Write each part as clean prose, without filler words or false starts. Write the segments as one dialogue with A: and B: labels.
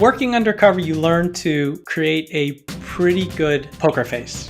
A: Working undercover, you learn to create a pretty good poker face.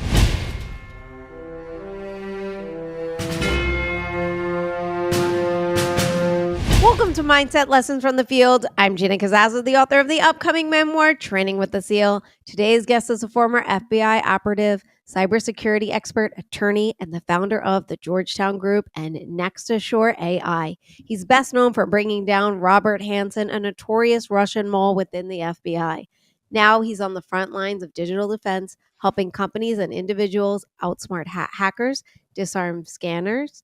B: Welcome to Mindset Lessons from the Field. I'm Gina Casazza, the author of the upcoming memoir, Training with the SEAL. Today's guest is a former FBI operative, cybersecurity expert, attorney, and the founder of the Georgetown Group and Next Ashore AI. He's best known for bringing down Robert Hanssen, a notorious Russian mole within the FBI. Now he's on the front lines of digital defense, helping companies and individuals outsmart hackers, disarm scammers,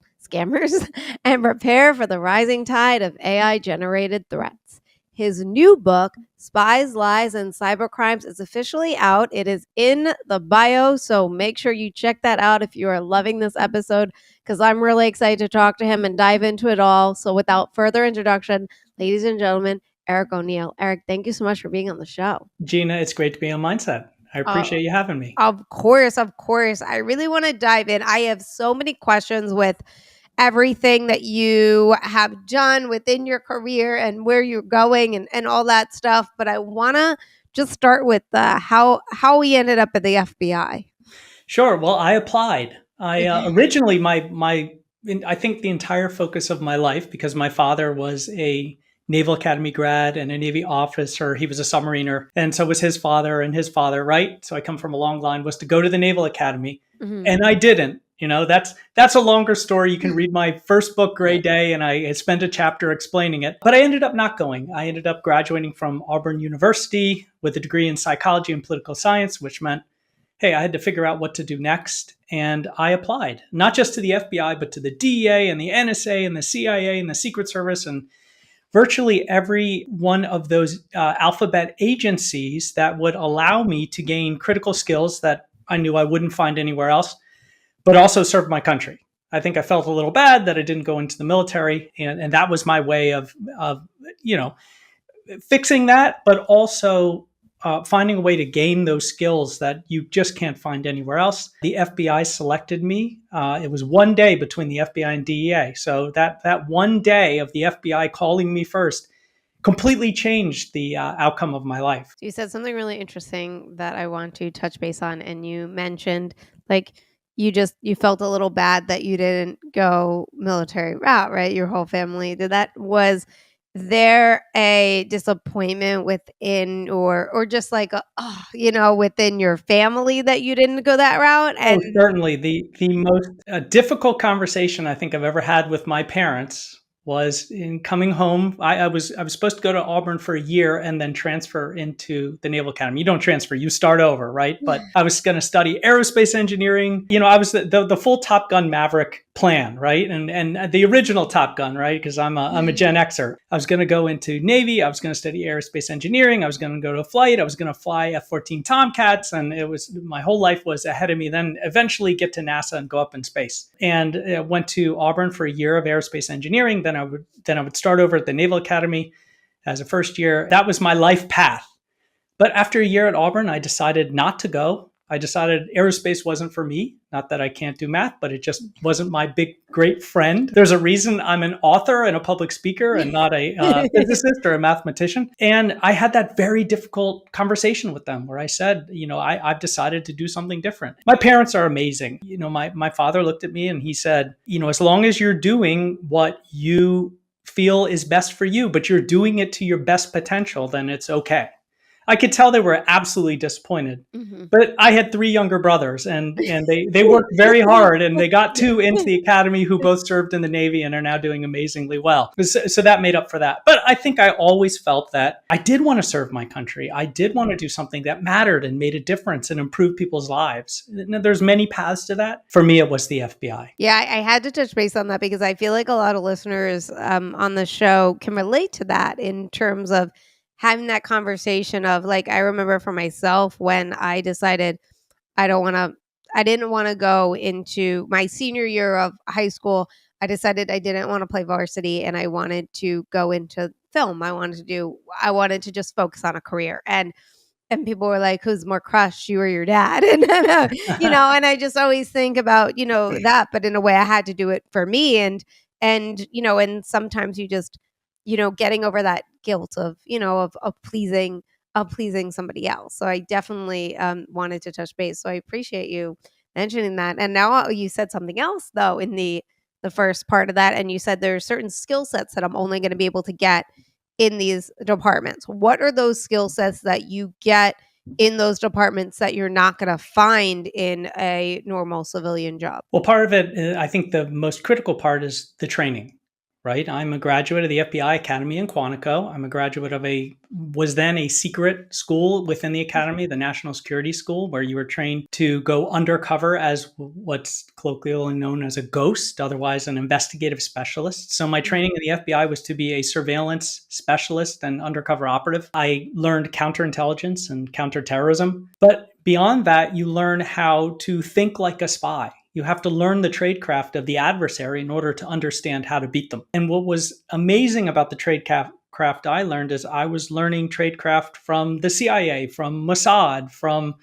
B: and prepare for the rising tide of AI-generated threats. His new book, Spies, Lies, and Cybercrimes, is officially out. It is in the bio, so make sure you check that out if you are loving this episode, because I'm really excited to talk to him and dive into it all. So without further introduction, ladies and gentlemen, Eric O'Neill. Eric, thank you so much for being on the show.
A: Gina, it's great to be on Mindset. I appreciate you having me.
B: Of course. I really want to dive in. I have so many questions with everything that you have done within your career and where you're going and all that stuff. But I want to just start with how we ended up at the FBI.
A: Sure. Well, I applied. Originally, I think the entire focus of my life, because my father was a Naval Academy grad and a Navy officer. He was a submariner. And so was his father and his father, right? So I come from a long line, was to go to the Naval Academy. Mm-hmm. And I didn't. You know, that's a longer story. You can read my first book, Gray Day, and I spent a chapter explaining it. But I ended up not going. I ended up graduating from Auburn University with a degree in psychology and political science, which meant, hey, I had to figure out what to do next. And I applied, not just to the FBI, but to the DEA and the NSA and the CIA and the Secret Service and virtually every one of those alphabet agencies that would allow me to gain critical skills that I knew I wouldn't find anywhere else, but also serve my country. I think I felt a little bad that I didn't go into the military, and that was my way of fixing that, but also finding a way to gain those skills that you just can't find anywhere else. The FBI selected me. It was one day between the FBI and DEA. So that one day of the FBI calling me first completely changed the outcome of my life.
B: You said something really interesting that I want to touch base on. And you mentioned like you felt a little bad that you didn't go military route, right? Your whole family did that. Was there a disappointment within or just like, within your family that you didn't go that route?
A: And certainly the most difficult conversation I think I've ever had with my parents was in coming home. I was supposed to go to Auburn for a year and then transfer into the Naval Academy. You don't transfer, you start over, right? But I was going to study aerospace engineering. You know, I was the full Top Gun Maverick plan, right? And the original Top Gun, right? Because I'm a Gen Xer. I was going to go into Navy. I was going to study aerospace engineering. I was going to go to a flight. I was going to fly F-14 Tomcats, and my whole life was ahead of me. Then eventually get to NASA and go up in space. And went to Auburn for a year of aerospace engineering. Then I would start over at the Naval Academy as a first year. That was my life path. But after a year at Auburn, I decided not to go. I decided aerospace wasn't for me. Not that I can't do math, but it just wasn't my big, great friend. There's a reason I'm an author and a public speaker and not a physicist or a mathematician. And I had that very difficult conversation with them where I said, I've decided to do something different. My parents are amazing. My father looked at me and he said, as long as you're doing what you feel is best for you, but you're doing it to your best potential, then it's okay. I could tell they were absolutely disappointed, but I had 3 younger brothers and they worked very hard and they got 2 into the academy who both served in the Navy and are now doing amazingly well. So that made up for that. But I think I always felt that I did want to serve my country. I did want to do something that mattered and made a difference and improved people's lives. There's many paths to that. For me, it was the FBI.
B: Yeah, I had to touch base on that because I feel like a lot of listeners on the show can relate to that in terms of having that conversation of like, I remember for myself when I decided I didn't want to go into my senior year of high school. I decided I didn't want to play varsity and I wanted to go into film. I wanted to just focus on a career. And people were like, who's more crushed, you or your dad? And and I just always think about, that, but in a way I had to do it for me. And sometimes you just, getting over that guilt of, of pleasing of pleasing somebody else. So I definitely wanted to touch base. So I appreciate you mentioning that. And now you said something else though in the first part of that, and you said there are certain skill sets that I'm only going to be able to get in these departments. What are those skill sets that you get in those departments that you're not going to find in a normal civilian job?
A: Well, part of it, I think the most critical part is the training, right? I'm a graduate of the FBI Academy in Quantico. I'm a graduate of was then a secret school within the Academy, the National Security School, where you were trained to go undercover as what's colloquially known as a ghost, otherwise an investigative specialist. So my training in the FBI was to be a surveillance specialist and undercover operative. I learned counterintelligence and counterterrorism, but beyond that, you learn how to think like a spy. You have to learn the tradecraft of the adversary in order to understand how to beat them. And what was amazing about the tradecraft I learned is I was learning tradecraft from the CIA, from Mossad, from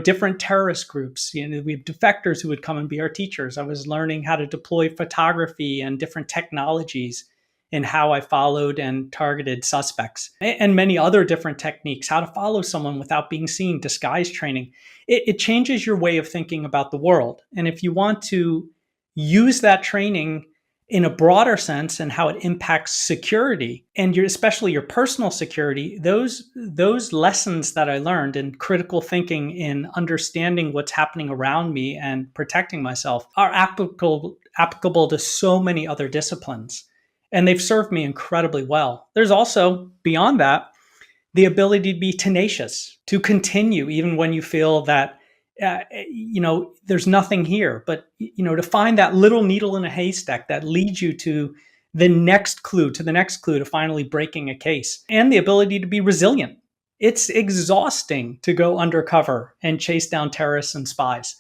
A: different terrorist groups. We have defectors who would come and be our teachers. I was learning how to deploy photography and different technologies in how I followed and targeted suspects, and many other different techniques, how to follow someone without being seen, disguise training. It changes your way of thinking about the world. And if you want to use that training in a broader sense and how it impacts security and especially your personal security, those lessons that I learned in critical thinking, in understanding what's happening around me and protecting myself, are applicable to so many other disciplines. And they've served me incredibly well. There's also, beyond that, the ability to be tenacious, to continue even when you feel that there's nothing here, but to find that little needle in a haystack that leads you to the next clue, to finally breaking a case, and the ability to be resilient. It's exhausting to go undercover and chase down terrorists and spies.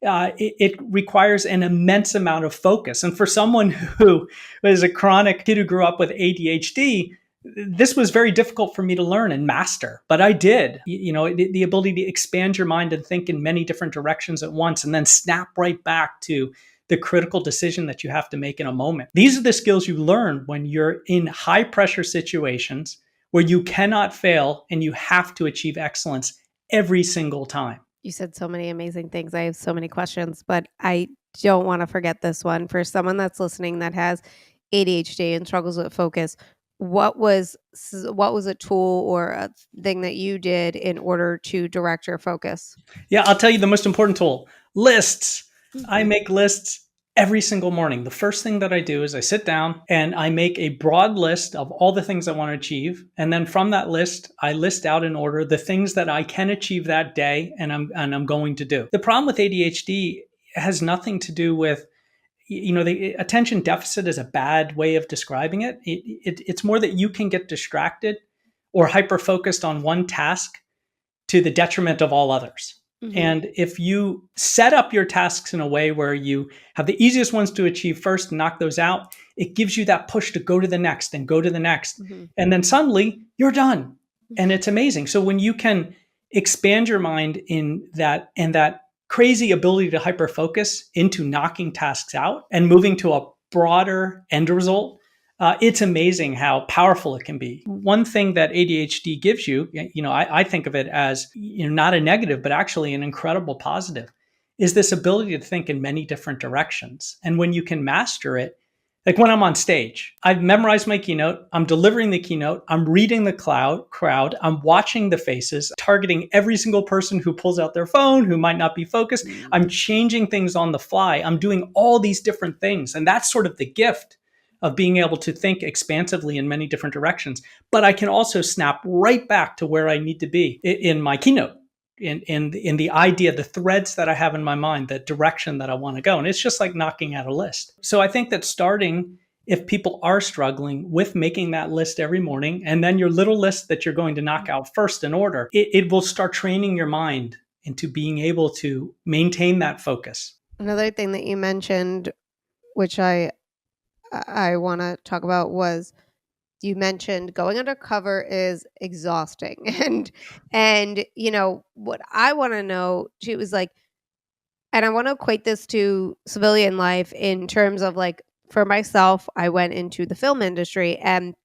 A: It requires an immense amount of focus. And for someone who is a chronic kid who grew up with ADHD, this was very difficult for me to learn and master, but I did. The ability to expand your mind and think in many different directions at once, and then snap right back to the critical decision that you have to make in a moment. These are the skills you learn when you're in high pressure situations where you cannot fail and you have to achieve excellence every single time.
B: You said so many amazing things. I have so many questions, but I don't want to forget this one. For someone that's listening that has ADHD and struggles with focus, what was a tool or a thing that you did in order to direct your focus?
A: Yeah, I'll tell you the most important tool: lists. I make lists every single morning. The first thing that I do is I sit down and I make a broad list of all the things I want to achieve. And then from that list, I list out in order the things that I can achieve that day and I'm going to do. The problem with ADHD has nothing to do with the attention deficit is a bad way of describing it. It's more that you can get distracted or hyper focused on one task to the detriment of all others. Mm-hmm. And if you set up your tasks in a way where you have the easiest ones to achieve first and knock those out, it gives you that push to go to the next and go to the next. Mm-hmm. And then suddenly you're done. Mm-hmm. And it's amazing. So when you can expand your mind in that, and that crazy ability to hyper focus into knocking tasks out and moving to a broader end result, it's amazing how powerful it can be. One thing that ADHD gives you, I think of it as not a negative, but actually an incredible positive, is this ability to think in many different directions. And when you can master it, like when I'm on stage, I've memorized my keynote, I'm delivering the keynote, I'm reading the crowd, I'm watching the faces, targeting every single person who pulls out their phone, who might not be focused. I'm changing things on the fly. I'm doing all these different things. And that's sort of the gift of being able to think expansively in many different directions. But I can also snap right back to where I need to be in my keynote, in the idea, the threads that I have in my mind, the direction that I want to go. And it's just like knocking out a list. So I think that starting, if people are struggling with making that list every morning, and then your little list that you're going to knock out first in order, it will start training your mind into being able to maintain that focus.
B: Another thing that you mentioned, which I want to talk about, was you mentioned going undercover is exhausting. And what I want to know too is like, and I want to equate this to civilian life in terms of like, for myself, I went into the film industry, and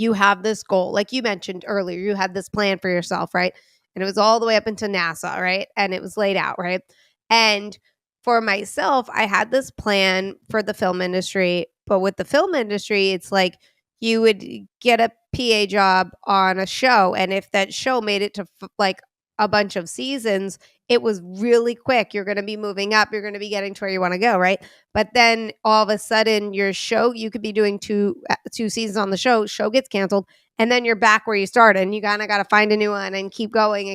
B: you have this goal, like you mentioned earlier, you had this plan for yourself, right? And it was all the way up into NASA, right? And it was laid out, right? And for myself, I had this plan for the film industry, but with the film industry, it's like you would get a PA job on a show, and if that show made it to like a bunch of seasons, it was really quick. You're going to be moving up, you're going to be getting to where you want to go, right? But then all of a sudden your show, you could be doing two seasons on the show gets canceled, and then you're back where you started, and you kind of got to find a new one and keep going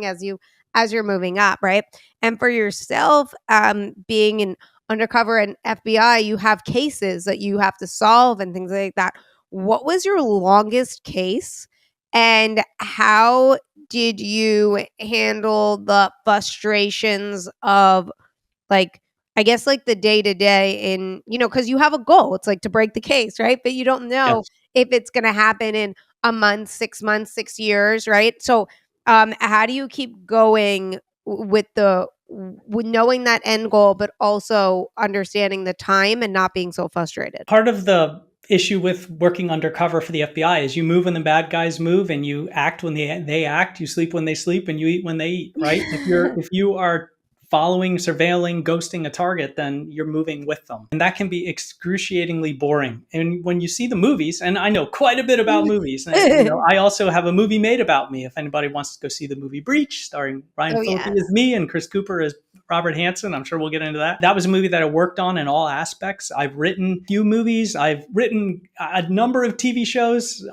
B: as you're moving up, right? And for yourself, being an undercover and FBI, you have cases that you have to solve and things like that. What was your longest case, and how did you handle the frustrations of, like, I guess, like the day to day in, because you have a goal. It's like to break the case, right? But you don't know
A: Yes.
B: if it's going to happen in a month, 6 months, 6 years, right? So, how do you keep going with knowing that end goal, but also understanding the time and not being so frustrated?
A: Part of the issue with working undercover for the FBI is you move when the bad guys move, and you act when they act, you sleep when they sleep, and you eat when they eat, right? If you are following, surveilling, ghosting a target, then you're moving with them. And that can be excruciatingly boring. And when you see the movies, and I know quite a bit about movies, I also have a movie made about me. If anybody wants to go see the movie Breach, starring Ryan
B: Oh,
A: Phillippe
B: yes.
A: as me and Chris Cooper as Robert Hanssen, I'm sure we'll get into that. That was a movie that I worked on in all aspects. I've written a few movies. I've written a number of TV shows.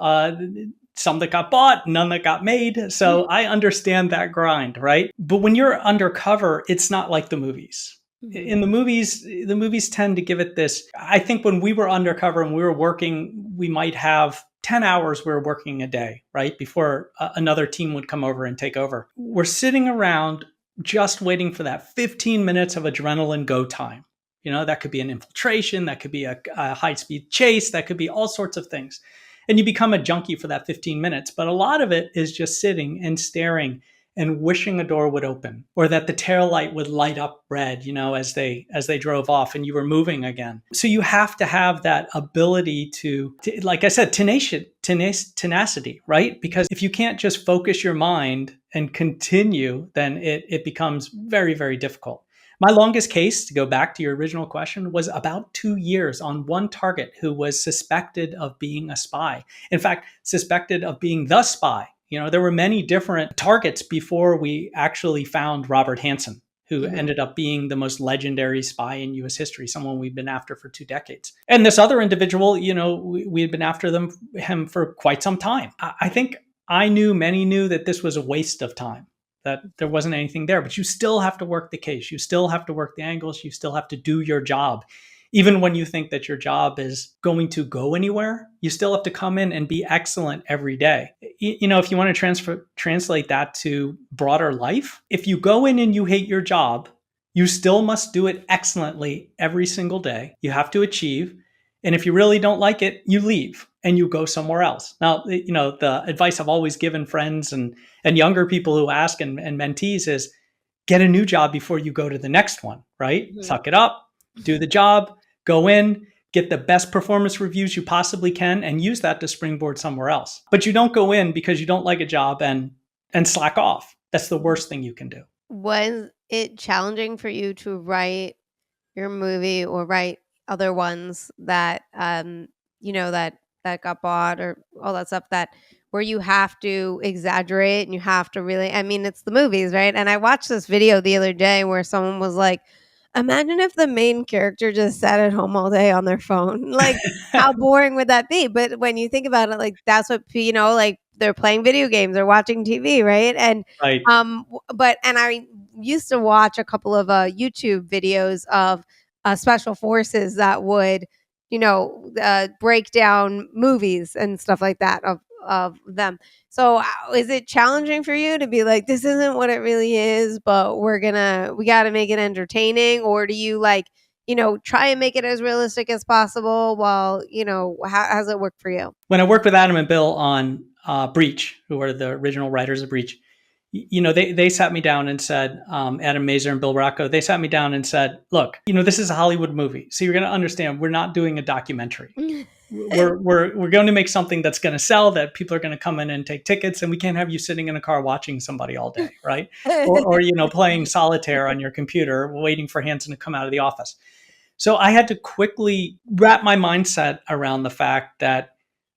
A: Some that got bought, none that got made. So I understand that grind, right? But when you're undercover, it's not like the movies.
B: Mhm.
A: In the movies tend to give it this. I think when we were undercover and we were working, we might have 10 hours we were working a day, right? Before another team would come over and take over. We're sitting around just waiting for that 15 minutes of adrenaline go time. That could be an infiltration, that could be a high-speed chase, that could be all sorts of things. And you become a junkie for that 15 minutes. But a lot of it is just sitting and staring and wishing a door would open, or that the tail light would light up red, as they drove off and you were moving again. So you have to have that ability to like I said, tenacity, right? Because if you can't just focus your mind and continue, then it becomes very, very difficult. My longest case, to go back to your original question, was about 2 years on one target who was suspected of being a spy. In fact, suspected of being the spy. There were many different targets before we actually found Robert Hanssen, who
B: Mhm.
A: ended up being the most legendary spy in US history, someone we've been after for 2 decades. And this other individual, we had been after him for quite some time. I think many knew that this was a waste of time, that there wasn't anything there, but you still have to work the case. You still have to work the angles. You still have to do your job. Even when you think that your job is going to go anywhere, you still have to come in and be excellent every day. If you want to translate that to broader life, if you go in and you hate your job, you still must do it excellently every single day. You have to achieve. And if you really don't like it, you leave and you go somewhere else. Now, the advice I've always given friends and younger people who ask and mentees is get a new job before you go to the next one, right?
B: Mhm.
A: Suck it up, do the job, go in, get the best performance reviews you possibly can, and use that to springboard somewhere else. But you don't go in because you don't like a job and slack off. That's the worst thing you can do.
B: Was it challenging for you to write your movie or write other ones that that got bought or all that stuff, that where you have to exaggerate and you have to really, I mean, it's the movies, right? And I watched this video the other day where someone was like, imagine if the main character just sat at home all day on their phone. Like, how boring would that be? But when you think about it, like, that's what, like, they're playing video games or watching TV, right? And
A: Right.
B: but and I used to watch a couple of YouTube videos of special forces that would, break down movies and stuff like that of them. So, is it challenging for you to be like, this isn't what it really is, but we got to make it entertaining? Or do you, like, try and make it as realistic as possible while, how does it work for you?
A: When I worked with Adam and Bill on Breach, who are the original writers of Breach, they sat me down and said, Adam Mazer and Bill Rocco, they sat me down and said, look, this is a Hollywood movie. So you're going to understand we're not doing a documentary. we're going to make something that's going to sell, that people are going to come in and take tickets, and we can't have you sitting in a car watching somebody all day, right? Or playing solitaire on your computer waiting for Hansen to come out of the office. So I had to quickly wrap my mindset around the fact that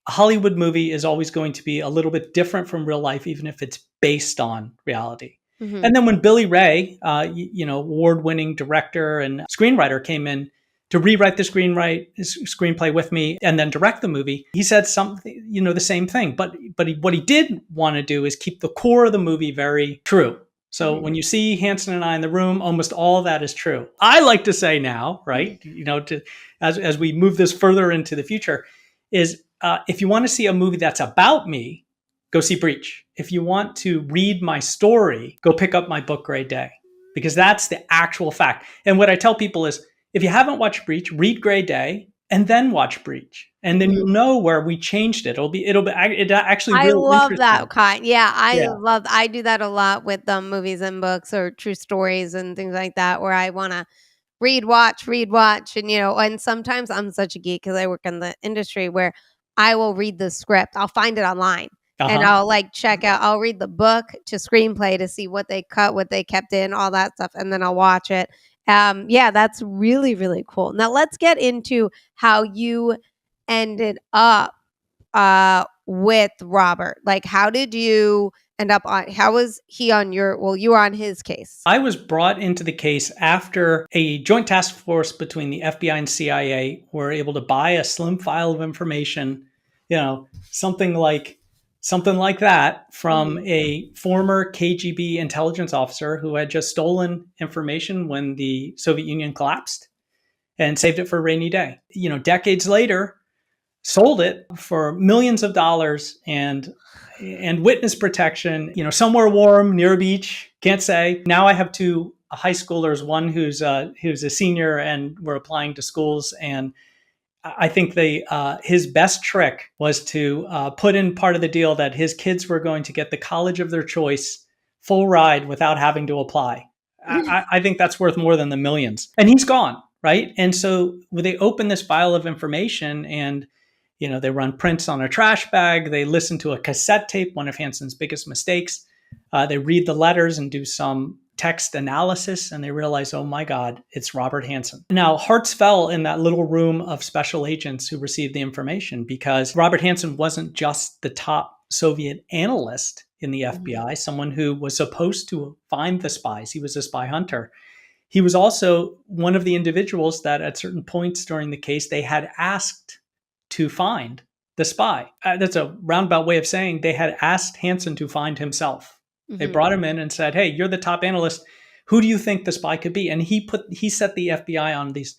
A: a Hollywood movie is always going to be a little bit different from real life, even if it's based on reality.
B: Mhm.
A: And then when Billy Ray, award-winning director and screenwriter, came in to rewrite the screenplay with me and then direct the movie, he said something, the same thing. But what he did want to do is keep the core of the movie very true. So when you see Hansen and I in the room, almost all that is true. I like to say now, right, as we move this further into the future, is if you want to see a movie that's about me, go see Breach. If you want to read my story, go pick up my book, Gray Day, because that's the actual fact. And what I tell people is, if you haven't watched Breach, read Gray Day and then watch Breach, and then you'll know where we changed it. It actually
B: I
A: really
B: love
A: interesting.
B: that kind. Yeah,
A: Yeah.
B: I do that a lot with movies and books or true stories and things like that, where I want to read, watch, and and sometimes I'm such a geek because I work in the industry where I will read the script. I'll find it online and I'll check out. I'll read the book to screenplay to see what they cut, what they kept in, all that stuff, and then I'll watch it. Yeah, that's really, really cool. Now let's get into how you ended up with Robert. Like, how did you end up on? How was he on your? Well, you were on his case.
A: I was brought into the case after a joint task force between the FBI and CIA were able to buy a slim file of information, something like that, from a former KGB intelligence officer who had just stolen information when the Soviet Union collapsed and saved it for a rainy day. Decades later, sold it for millions of dollars and witness protection, somewhere warm near a beach. Can't say. Now I have two high schoolers, one who's a senior, and we're applying to schools. And I think his best trick was to put in part of the deal that his kids were going to get the college of their choice, full ride without having to apply. I think that's worth more than the millions. And he's gone, right? And so they open this file of information and they run prints on a trash bag. They listen to a cassette tape, one of Hansen's biggest mistakes. They read the letters and do some text analysis, and they realize, oh my God, it's Robert Hanssen. Now, hearts fell in that little room of special agents who received the information, because Robert Hanssen wasn't just the top Soviet analyst in the FBI, someone who was supposed to find the spies. He was a spy hunter. He was also one of the individuals that at certain points during the case, they had asked to find the spy. That's a roundabout way of saying they had asked Hanssen to find himself. They brought him in and said, hey, you're the top analyst. Who do you think the spy could be? And he set the FBI on these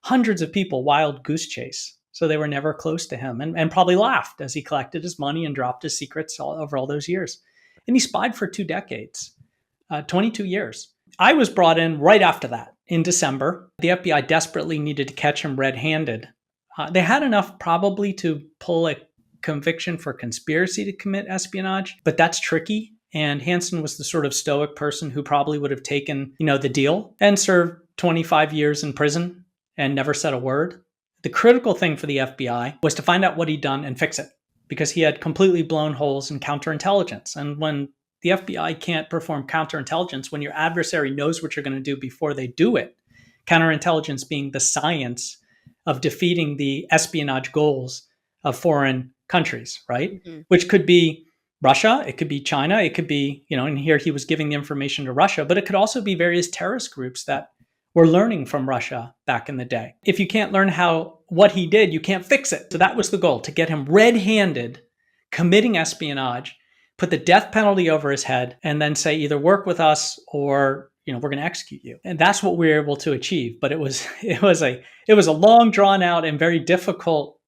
A: hundreds of people, wild goose chase. So they were never close to him, and probably laughed as he collected his money and dropped his secrets over all those years. And he spied for 2 decades, 22 years. I was brought in right after that in December. The FBI desperately needed to catch him red-handed. They had enough probably to pull a conviction for conspiracy to commit espionage, but that's tricky. And Hanssen was the sort of stoic person who probably would have taken, the deal and served 25 years in prison and never said a word. The critical thing for the FBI was to find out what he'd done and fix it, because he had completely blown holes in counterintelligence. And when the FBI can't perform counterintelligence, when your adversary knows what you're going to do before they do it, counterintelligence being the science of defeating the espionage goals of foreign countries, right? Which could be Russia, it could be China, it could be, and here he was giving the information to Russia, but it could also be various terrorist groups that were learning from Russia back in the day. If you can't learn what he did, you can't fix it. So that was the goal, to get him red-handed, committing espionage, put the death penalty over his head, and then say either work with us or we're going to execute you. And that's what we were able to achieve. But it was a long, drawn out and very difficult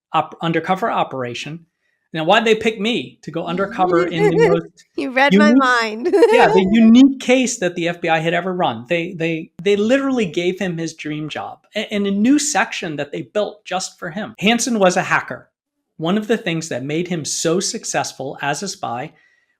A: undercover operation. Now, why'd they pick me to go undercover in the most
B: You read my mind.
A: the unique case that the FBI had ever run? They literally gave him his dream job and a new section that they built just for him. Hanssen was a hacker. One of the things that made him so successful as a spy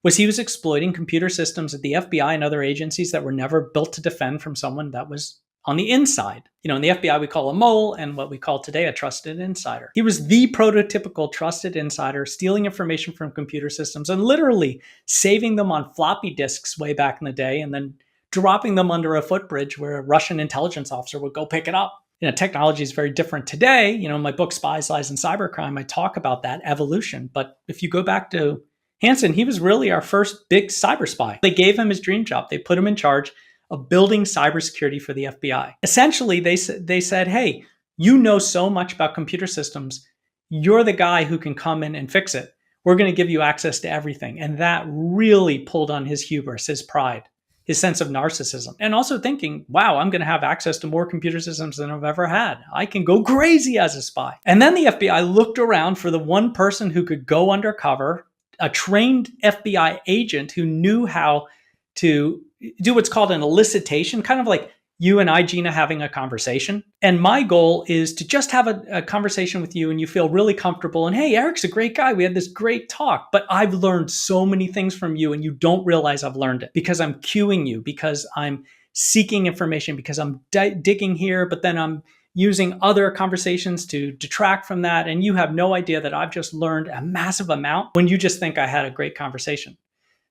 A: was he was exploiting computer systems at the FBI and other agencies that were never built to defend from someone that was on the inside. In the FBI, we call a mole, and what we call today a trusted insider. He was the prototypical trusted insider, stealing information from computer systems and literally saving them on floppy disks way back in the day, and then dropping them under a footbridge where a Russian intelligence officer would go pick it up. Technology is very different today. In my book, Spies, Lies, and Cybercrime, I talk about that evolution. But if you go back to Hanssen, he was really our first big cyber spy. They gave him his dream job. They put him in charge of building cybersecurity for the FBI. Essentially, they said, hey, you know so much about computer systems. You're the guy who can come in and fix it. We're going to give you access to everything. And that really pulled on his hubris, his pride, his sense of narcissism, and also thinking, wow, I'm going to have access to more computer systems than I've ever had. I can go crazy as a spy. And then the FBI looked around for the one person who could go undercover, a trained FBI agent who knew how to do what's called an elicitation, kind of like you and I, Gina, having a conversation. And my goal is to just have a conversation with you and you feel really comfortable. And hey, Eric's a great guy. We had this great talk, but I've learned so many things from you and you don't realize I've learned it because I'm cueing you, because I'm seeking information, because I'm digging here, but then I'm using other conversations to detract from that. And you have no idea that I've just learned a massive amount when you just think I had a great conversation.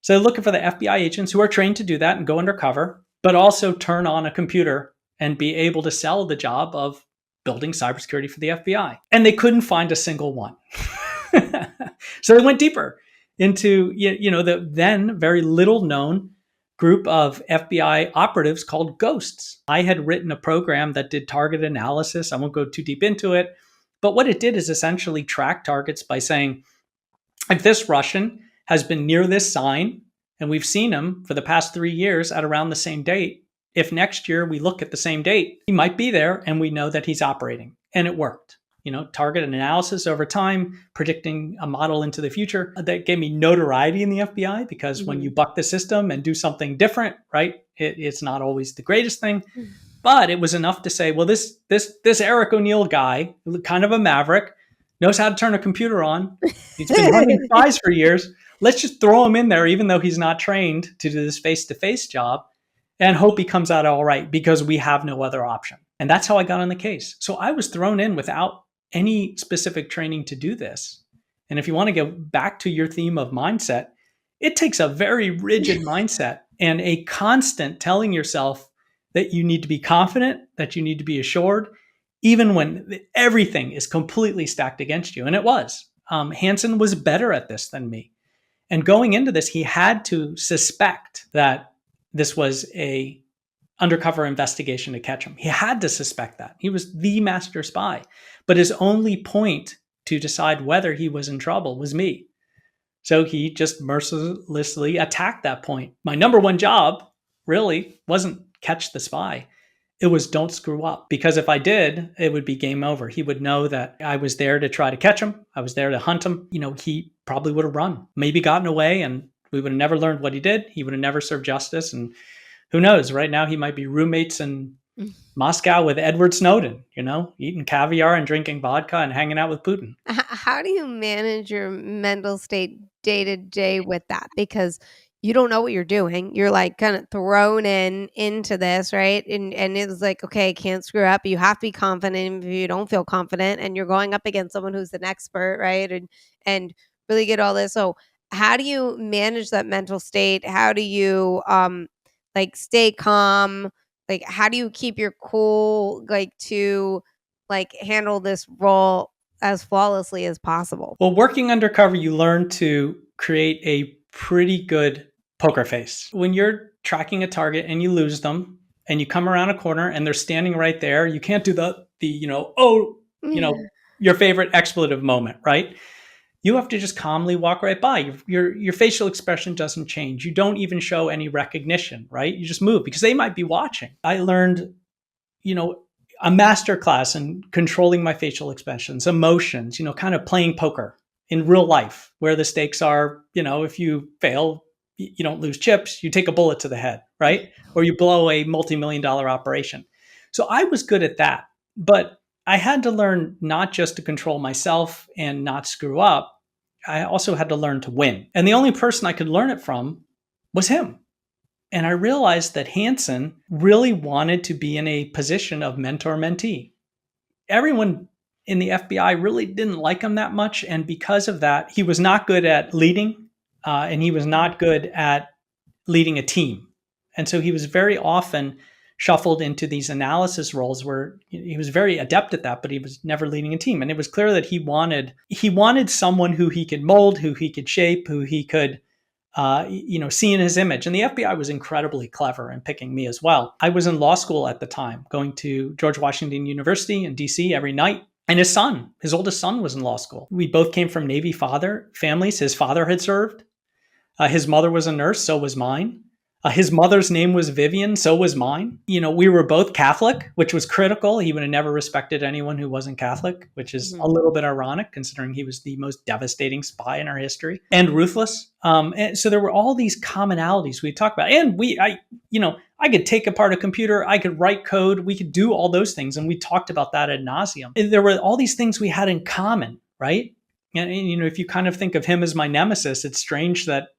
A: So looking for the FBI agents who are trained to do that and go undercover, but also turn on a computer and be able to sell the job of building cybersecurity for the FBI. And they couldn't find a single one. So they went deeper into the then very little known group of FBI operatives called ghosts. I had written a program that did target analysis. I won't go too deep into it. But what it did is essentially track targets by saying, if this Russian has been near this sign, and we've seen him for the past 3 years at around the same date, if next year we look at the same date, he might be there and we know that he's operating. And it worked. Target analysis over time, predicting a model into the future. That gave me notoriety in the FBI because when you buck the system and do something different, right, it's not always the greatest thing. But it was enough to say, well, this Eric O'Neill guy, kind of a maverick, knows how to turn a computer on. He's been running Spies for years. Let's just throw him in there, even though he's not trained to do this face-to-face job, and hope he comes out all right because we have no other option. And that's how I got on the case. So I was thrown in without any specific training to do this. And if you want to go back to your theme of mindset, it takes a very rigid mindset and a constant telling yourself that you need to be confident, that you need to be assured, even when everything is completely stacked against you. And it was. Hanssen was better at this than me. And going into this, he had to suspect that this was a undercover investigation to catch him. He had to suspect that. He was the master spy. But his only point to decide whether he was in trouble was me. So he just mercilessly attacked that point. My number one job really wasn't catch the spy. It was don't screw up. Because if I did, it would be game over. He would know that I was there to try to catch him. I was there to hunt him. He probably would have run, maybe gotten away, and we would have never learned what he did. He would have never served justice. And who knows, right now he might be roommates in Moscow with Edward Snowden, eating caviar and drinking vodka and hanging out with Putin.
B: How do you manage your mental state day to day with that? Because you don't know what you're doing. You're like kind of thrown into this, right? And it's like, okay, can't screw up. You have to be confident if you don't feel confident, and you're going up against someone who's an expert, right? And really get all this. So how do you manage that mental state? How do you stay calm? Like, how do you keep your cool, to handle this role as flawlessly as possible?
A: Well, working undercover, you learn to create a pretty good poker face. When you're tracking a target and you lose them and you come around a corner and they're standing right there, you can't do your favorite expletive moment, right? You have to just calmly walk right by. Your facial expression doesn't change. You don't even show any recognition, right? You just move because they might be watching. I learned, a master class in controlling my facial expressions, emotions, kind of playing poker in real life, where the stakes are, if you fail, you don't lose chips, you take a bullet to the head, right? Or you blow a multi-million-dollar operation. So I was good at that, but I had to learn not just to control myself and not screw up. I also had to learn to win. And the only person I could learn it from was him. And I realized that Hanssen really wanted to be in a position of mentor-mentee. Everyone in the FBI really didn't like him that much. And because of that, he was not good at leading, and he was not good at leading a team. And so he was very often shuffled into these analysis roles where he was very adept at that, but he was never leading a team. And it was clear that he wanted someone who he could mold, who he could shape, who he could see in his image. And the FBI was incredibly clever in picking me as well. I was in law school at the time, going to George Washington University in DC every night. And his oldest son was in law school. We both came from Navy families. His father had served. His mother was a nurse, so was mine. His mother's name was Vivian, so was mine. We were both Catholic, which was critical. He would have never respected anyone who wasn't Catholic, which is a little bit ironic considering he was the most devastating spy in our history, and ruthless. And so there were all these commonalities we talked about. And I could take apart a computer, I could write code, we could do all those things. And we talked about that ad nauseum. There were all these things we had in common, right? And if you kind of think of him as my nemesis, it's strange that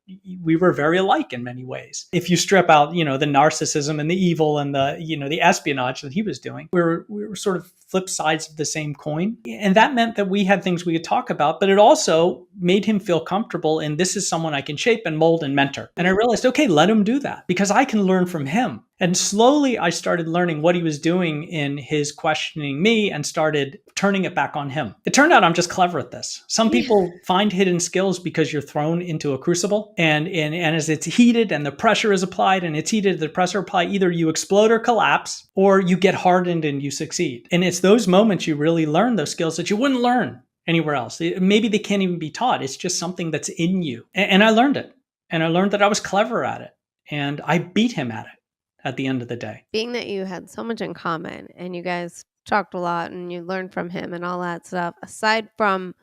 A: we were very alike in many ways. If you strip out, the narcissism and the evil and the espionage that he was doing, we were sort of flip sides of the same coin. And that meant that we had things we could talk about, but it also made him feel comfortable in this is someone I can shape and mold and mentor. And I realized, okay, let him do that because I can learn from him. And slowly I started learning what he was doing in his questioning me and started turning it back on him. It turned out I'm just clever at this. Some people find hidden skills because you're thrown into a crucible and as it's heated and the pressure is applied and it's heated, the pressure applied, either you explode or collapse or you get hardened and you succeed. And it's those moments you really learn those skills that you wouldn't learn anywhere else. Maybe they can't even be taught. It's just something that's in you. And I learned it. And I learned that I was clever at it. And I beat him at it at the end of the day.
B: Being that you had so much in common and you guys talked a lot and you learned from him and all that stuff, aside from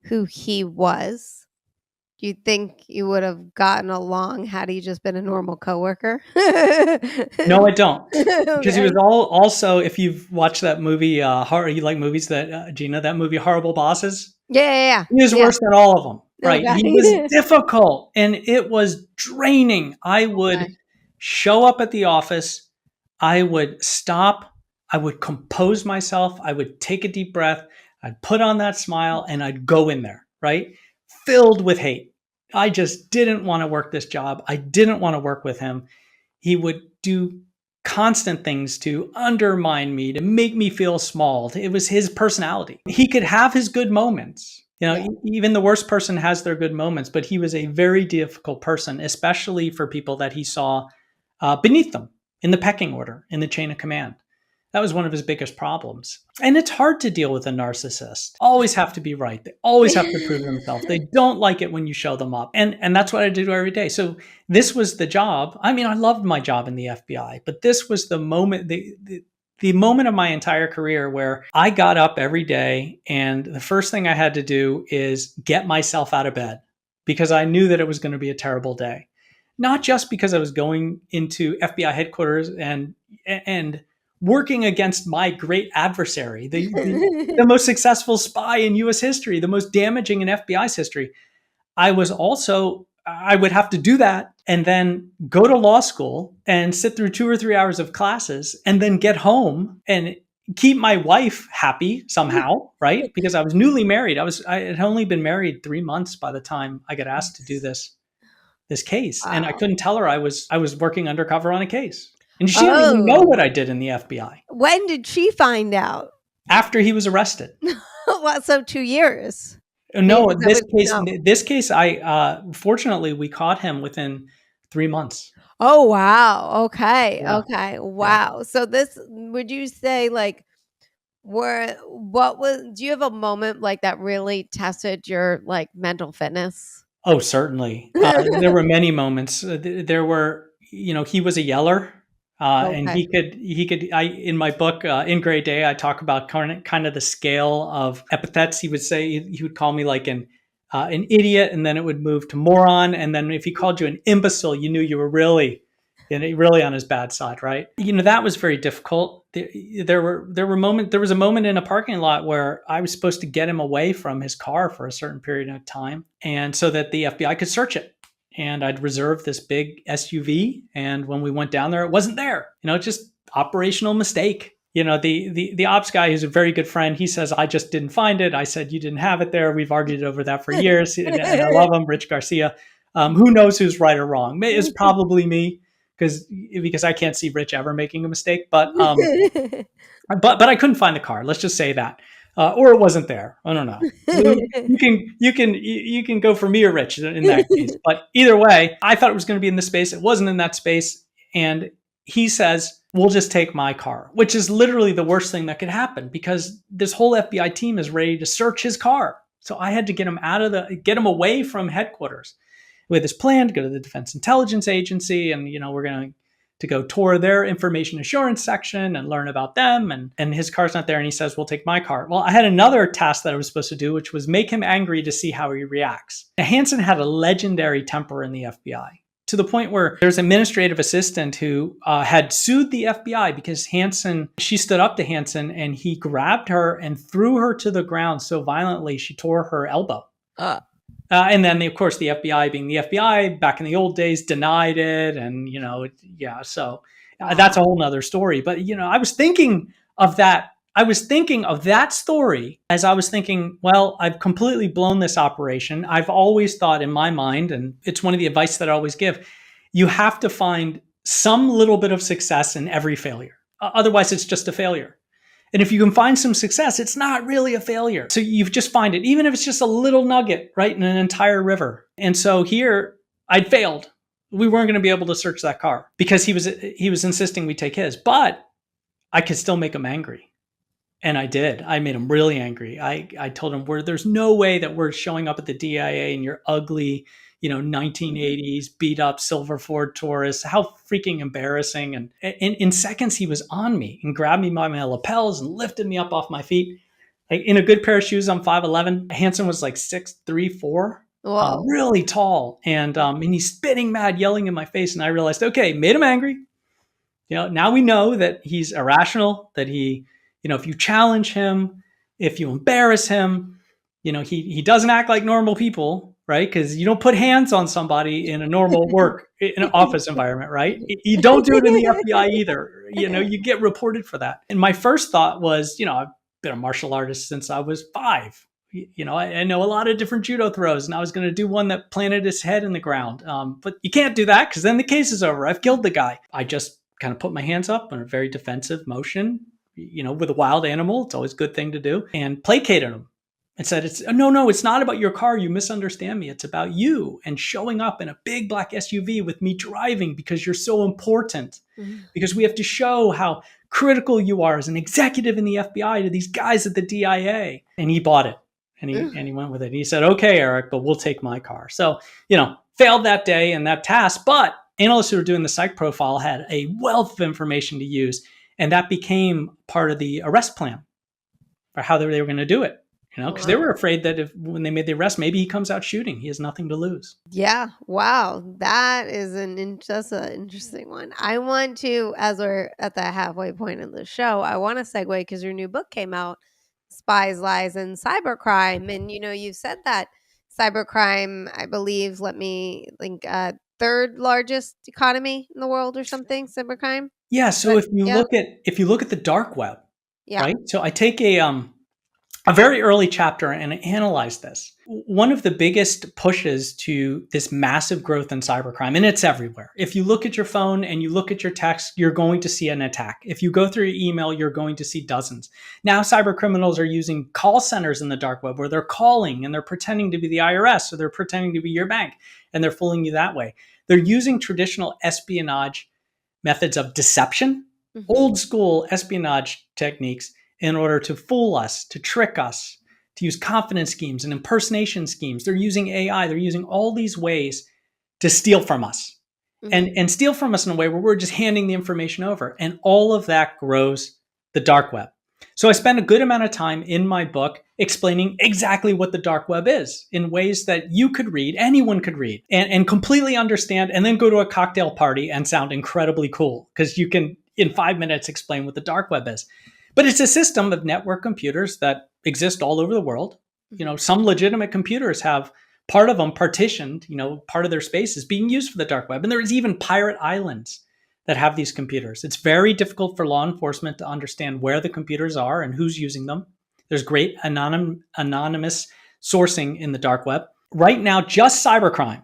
B: who he was, do you think you would have gotten along had he just been a normal coworker?
A: No, I don't. Because
B: Okay.
A: he was also, if you've watched that movie, you like movies that, Gina, that movie, Horrible Bosses?
B: Yeah.
A: He was worse than all of them, right?
B: Okay.
A: He was difficult and it was draining. I would show up at the office. I would stop. I would compose myself. I would take a deep breath. I'd put on that smile and I'd go in there, right? Filled with hate. I just didn't want to work this job. I didn't want to work with him. He would do constant things to undermine me, to make me feel small. It was his personality. He could have his good moments. Even the worst person has their good moments, but he was a very difficult person, especially for people that he saw beneath them in the pecking order, in the chain of command. That was one of his biggest problems. And it's hard to deal with a narcissist. Always have to be right. They always have to prove themselves. They don't like it when you show them up. And that's what I do every day. So this was the job. I mean, I loved my job in the FBI, but this was the moment, the moment of my entire career where I got up every day and the first thing I had to do is get myself out of bed because I knew that it was going to be a terrible day. Not just because I was going into FBI headquarters and working against my great adversary, the most successful spy in US history, the most damaging in FBI's history. I would have to do that and then go to law school and sit through 2 or 3 hours of classes and then get home and keep my wife happy somehow, right? Because I was newly married. I had only been married 3 months by the time I got asked to do this case. Wow. And I couldn't tell her I was working undercover on a case. And she didn't even know what I did in the FBI.
B: When did she find out?
A: After he was arrested.
B: Well, so 2 years.
A: No, this case, fortunately, we caught him within 3 months.
B: Oh, wow. Okay.
A: Yeah.
B: Okay. Wow. Yeah. So this, would you say do you have a moment like that really tested your mental fitness?
A: Oh, certainly. There were many moments. There were, he was a yeller. And he could, in my book, In Gray Day, I talk about kind of the scale of epithets. He would call me like an idiot, and then it would move to moron. And then if he called you an imbecile, you knew you were really on his bad side, right? That was very difficult. There was a moment in a parking lot where I was supposed to get him away from his car for a certain period of time. And so that the FBI could search it. and I'd reserved this big SUV. And when we went down there, it wasn't there. Just operational mistake. The ops guy, who's a very good friend, he says, I just didn't find it. I said, you didn't have it there. We've argued over that for years. And I love him, Rich Garcia. Who knows who's right or wrong? It's probably me because I can't see Rich ever making a mistake. But I couldn't find the car. Let's just say that. Or it wasn't there. I don't know. You can go for me or Rich in that case. But either way, I thought it was going to be in this space. It wasn't in that space. And he says, we'll just take my car, which is literally the worst thing that could happen because this whole FBI team is ready to search his car. So I had to get him away from headquarters with his plan to go to the Defense Intelligence Agency. And, we're going to go tour their information assurance section and learn about them. And his car's not there. And he says, we'll take my car. Well, I had another task that I was supposed to do, which was make him angry to see how he reacts. Now, Hanssen had a legendary temper in the FBI to the point where there's an administrative assistant who had sued the FBI because she stood up to Hanssen and he grabbed her and threw her to the ground so violently she tore her elbow. And then, of course, the FBI, being the FBI, back in the old days, denied it. And, so that's a whole nother story. But, I was thinking of that. I was thinking of that story as I was thinking, well, I've completely blown this operation. I've always thought in my mind, and it's one of the advice that I always give, you have to find some little bit of success in every failure. Otherwise, it's just a failure. And if you can find some success, it's not really a failure. So you just find it, even if it's just a little nugget, right, in an entire river. And so here, I'd failed. We weren't going to be able to search that car because he was insisting we take his. But I could still make him angry. And I did. I made him really angry. I told him, there's no way that we're showing up at the DIA in your ugly, 1980s beat up silver Ford Taurus. How freaking embarrassing. And in seconds, he was on me and grabbed me by my lapels and lifted me up off my feet. Like in a good pair of shoes, I'm 5'11". Hanssen was like 6'3", 4". Really tall. And he's spitting mad, yelling in my face. And I realized, okay, made him angry. Now we know that he's irrational, that he, if you challenge him, if you embarrass him, he doesn't act like normal people, right? Because you don't put hands on somebody in a normal work, in an office environment, right? You don't do it in the FBI either. You get reported for that. And my first thought was, I've been a martial artist since I was 5. I know a lot of different judo throws, and I was going to do one that planted his head in the ground. But you can't do that because then the case is over. I've killed the guy. I just kind of put my hands up in a very defensive motion. With a wild animal, it's always a good thing to do, and placated him and said, no, it's not about your car. You misunderstand me. It's about you and showing up in a big black SUV with me driving because you're so important, because we have to show how critical you are as an executive in the FBI to these guys at the DIA. And he bought it and he went with it. He said, okay, Eric, but we'll take my car. So, failed that day and that task, but analysts who were doing the psych profile had a wealth of information to use. And that became part of the arrest plan for how they were going to do it, because they were afraid that when they made the arrest, maybe he comes out shooting. He has nothing to lose.
B: Yeah. Wow. That is that's an interesting one. I want to, as we're at the halfway point of the show, I want to segue because your new book came out, Spies, Lies, and Cybercrime. And, you said that cybercrime, I believe, third largest economy in the world or something, cybercrime.
A: Yeah. So if you look at the dark web, right? So I take a very early chapter and I analyze this. One of the biggest pushes to this massive growth in cybercrime, and it's everywhere. If you look at your phone and you look at your text, you're going to see an attack. If you go through your email, you're going to see dozens. Now, cyber criminals are using call centers in the dark web where they're calling and they're pretending to be the IRS or they're pretending to be your bank and they're fooling you that way. They're using traditional espionage methods of deception, old school espionage techniques in order to fool us, to trick us, to use confidence schemes and impersonation schemes. They're using AI. They're using all these ways to steal from us and steal from us in a way where we're just handing the information over. And all of that grows the dark web. So I spend a good amount of time in my book explaining exactly what the dark web is in ways that you could read, anyone could read, and completely understand, and then go to a cocktail party and sound incredibly cool because you can, in 5 minutes, explain what the dark web is. But it's a system of network computers that exist all over the world. Some legitimate computers have part of them partitioned, part of their space is being used for the dark web. And there's even pirate islands that have these computers. It's very difficult for law enforcement to understand where the computers are and who's using them. There's great anonymous sourcing in the dark web. Right now, just cybercrime,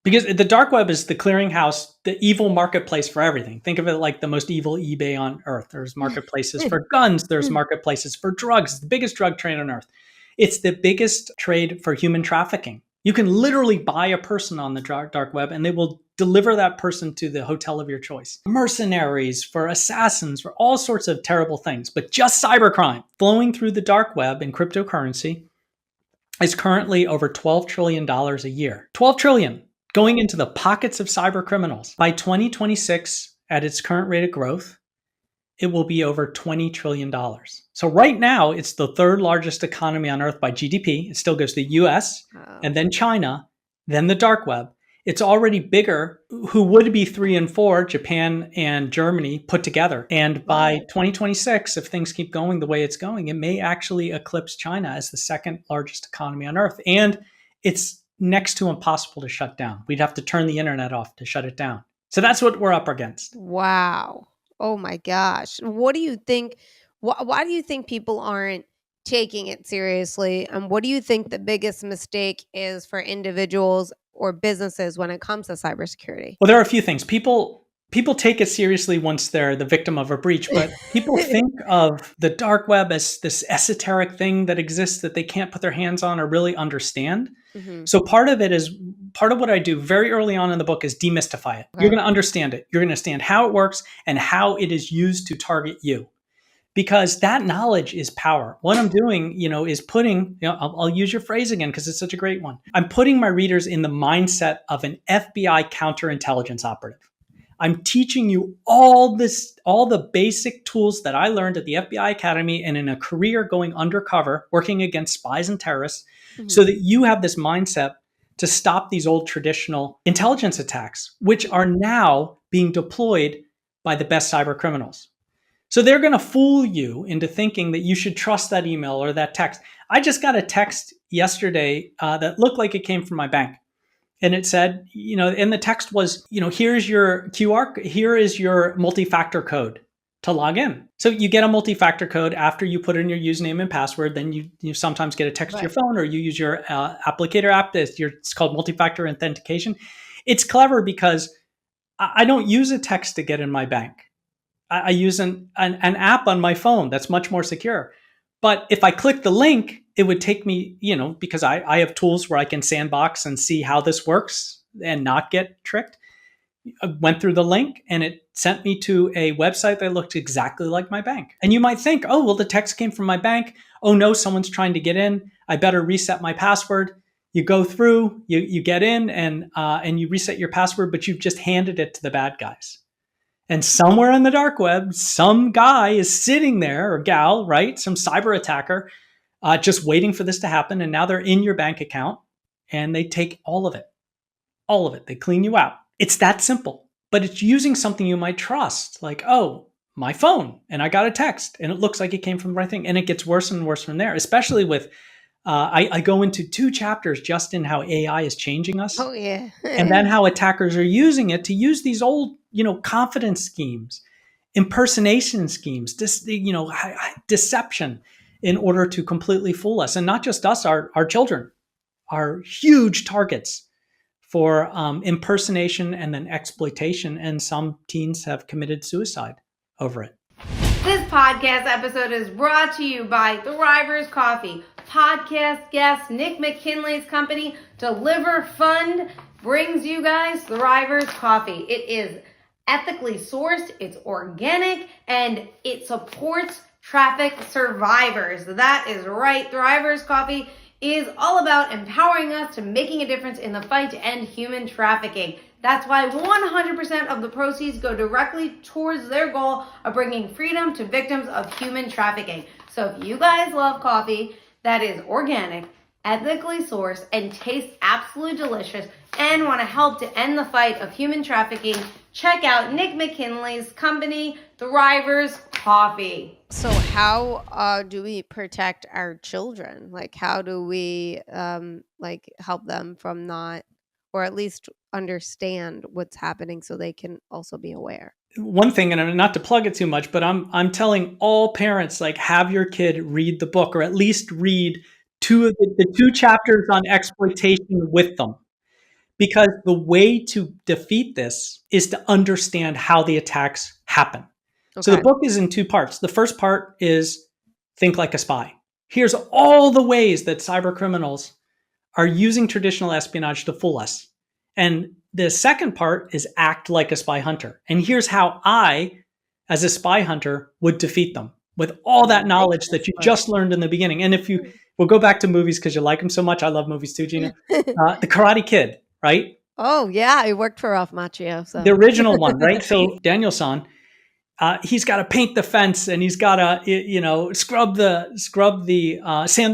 A: because the dark web is the clearinghouse, the evil marketplace for everything. Think of it like the most evil eBay on earth. There's marketplaces for guns. There's marketplaces for drugs. It's the biggest drug trade on earth. It's the biggest trade for human trafficking. You can literally buy a person on the dark web and they will deliver that person to the hotel of your choice. Mercenaries, for assassins, for all sorts of terrible things. But just cybercrime flowing through the dark web in cryptocurrency is currently over $12 trillion a year. 12 trillion going into the pockets of cyber criminals. By 2026, at its current rate of growth, it will be over $20 trillion. So right now, it's the third largest economy on earth by GDP. It still goes to the US, and then China, then the dark web. It's already bigger, who would be 3 and 4, Japan and Germany put together. And by 2026, if things keep going the way it's going, it may actually eclipse China as the second largest economy on earth. And it's next to impossible to shut down. We'd have to turn the internet off to shut it down. So that's what we're up against.
B: Wow. Oh my gosh. What do you think? Why do you think people aren't taking it seriously? And what do you think the biggest mistake is for individuals or businesses when it comes to cybersecurity?
A: Well, there are a few things. People take it seriously once they're the victim of a breach, but people think of the dark web as this esoteric thing that exists that they can't put their hands on or really understand. Mm-hmm. So part of what I do very early on in the book is demystify it. Okay. You're going to understand it. You're going to understand how it works and how it is used to target you. Because that knowledge is power. What I'm doing, is putting, I'll use your phrase again because it's such a great one. I'm putting my readers in the mindset of an FBI counterintelligence operative. I'm teaching you all the basic tools that I learned at the FBI Academy and in a career going undercover, working against spies and terrorists, so that you have this mindset to stop these old traditional intelligence attacks, which are now being deployed by the best cyber criminals. So they're going to fool you into thinking that you should trust that email or that text. I just got a text yesterday that looked like it came from my bank. And it said, and the text was, here's your QR, here is your multi-factor code to log in. So you get a multi-factor code after you put in your username and password. Then you sometimes get a text to your phone, or you use your applicator app. It's called multi-factor authentication. It's clever because I don't use a text to get in my bank. I use an app on my phone that's much more secure. But if I click the link, it would take me, because I have tools where I can sandbox and see how this works and not get tricked. I went through the link and it sent me to a website that looked exactly like my bank. And you might think, oh, well, the text came from my bank. Oh no, someone's trying to get in. I better reset my password. You go through, you get in and you reset your password, but you've just handed it to the bad guys. And somewhere on the dark web, some guy is sitting there, or gal, right? Some cyber attacker, just waiting for this to happen. And now they're in your bank account and they take all of it. All of it. They clean you out. It's that simple. But it's using something you might trust, like, oh, my phone. And I got a text and it looks like it came from the right thing. And it gets worse and worse from there, especially with, I go into 2 chapters just in how AI is changing us.
B: Oh, yeah.
A: And then how attackers are using it to use these old, confidence schemes, impersonation schemes, deception in order to completely fool us. And not just us, our children are huge targets for impersonation and then exploitation. And some teens have committed suicide over it.
B: This podcast episode is brought to you by Thrivers Coffee. Podcast guest Nick McKinley's company, Deliver Fund, brings you guys Thrivers Coffee. It is ethically sourced, it's organic, and it supports traffic survivors. That is right. Thrivers Coffee is all about empowering us to making a difference in the fight to end human trafficking. That's why 100% of the proceeds go directly towards their goal of bringing freedom to victims of human trafficking. So if you guys love coffee that is organic, ethically sourced, and tastes absolutely delicious, and want to help to end the fight of human trafficking, check out Nick McKinley's company, Thrivers Coffee. So how do we protect our children? Like, how do we like help them from not, or at least understand what's happening so they can also be aware?
A: One thing, and I'm not to plug it too much, but I'm telling all parents, like, have your kid read the book, or at least read two of the two chapters on exploitation with them. Because the way to defeat this is to understand how the attacks happen. So the
B: Okay.
A: book is in two parts. The first part is think like a spy. Here's all the ways that cyber criminals are using traditional espionage to fool us. And the second part is act like a spy hunter. And here's how I, as a spy hunter, would defeat them with all
B: I
A: that
B: like
A: knowledge that
B: this
A: you
B: book.
A: just learned in the beginning. And if you, we'll go back to movies because you like them so much. I love movies too, Gina. The Karate Kid, right?
B: Oh yeah, I worked for Ralph Macchio,
A: The
B: so
A: original one, right? So Daniel-san, he's got to paint the fence, and he's got to sand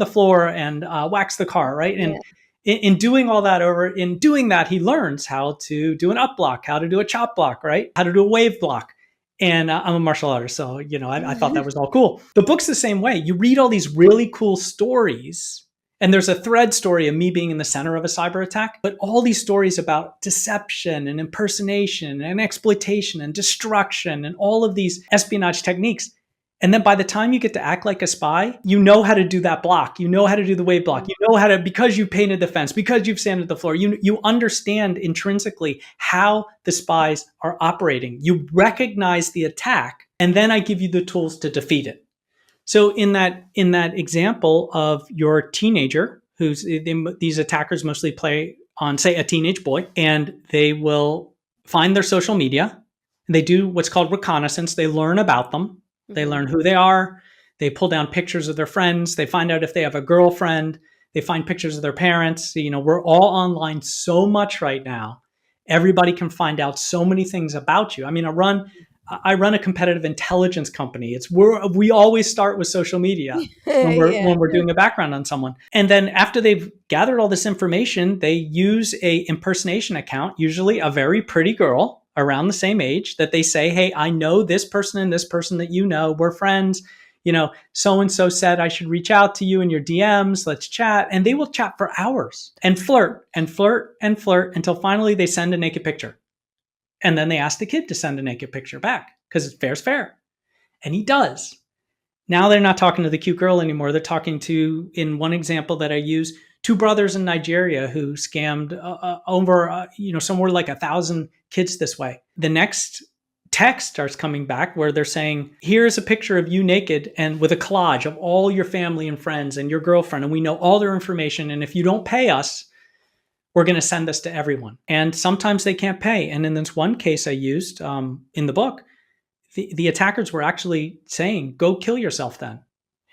A: the floor and wax the car, right?
B: yeah.
A: And in doing all that in doing that, he learns how to do an up block, how to do a chop block, right? How to do a wave block. And I'm a martial artist, so I thought that was all cool. The book's the same way. You read all these really cool stories, and there's a thread story of me being in the center of a cyber attack, but all these stories about deception and impersonation and exploitation and destruction and all of these espionage techniques. And then by the time you get to act like a spy, you know how to do that block. You know how to do the wave block. You know how to, because you painted the fence, because you've sanded the floor, you understand intrinsically how the spies are operating. You recognize the attack, and then I give you the tools to defeat it. So in that example of your teenager, these attackers mostly play on, say, a teenage boy, and they will find their social media, and they do what's called reconnaissance. They learn about them. They learn who they are. They pull down pictures of their friends. They find out if they have a girlfriend. They find pictures of their parents. We're all online so much right now. Everybody can find out so many things about you. I mean, I run a competitive intelligence company. We always start with social media when we're doing a background on someone. And then after they've gathered all this information, they use a impersonation account, usually a very pretty girl around the same age, that they say, hey, I know this person and this person that we're friends. So-and-so said I should reach out to you in your DMs. Let's chat. And they will chat for hours and flirt and flirt and flirt until finally they send a naked picture. And then they ask the kid to send a naked picture back because fair's fair. And he does. Now they're not talking to the cute girl anymore. They're talking to, in one example that I use, two brothers in Nigeria who scammed over, somewhere like 1,000 kids this way. The next text starts coming back where they're saying, here's a picture of you naked and with a collage of all your family and friends and your girlfriend. And we know all their information. And if you don't pay us, we're going to send this to everyone. And sometimes they can't pay. And in this one case I used in the book, the attackers were actually saying, go kill yourself then.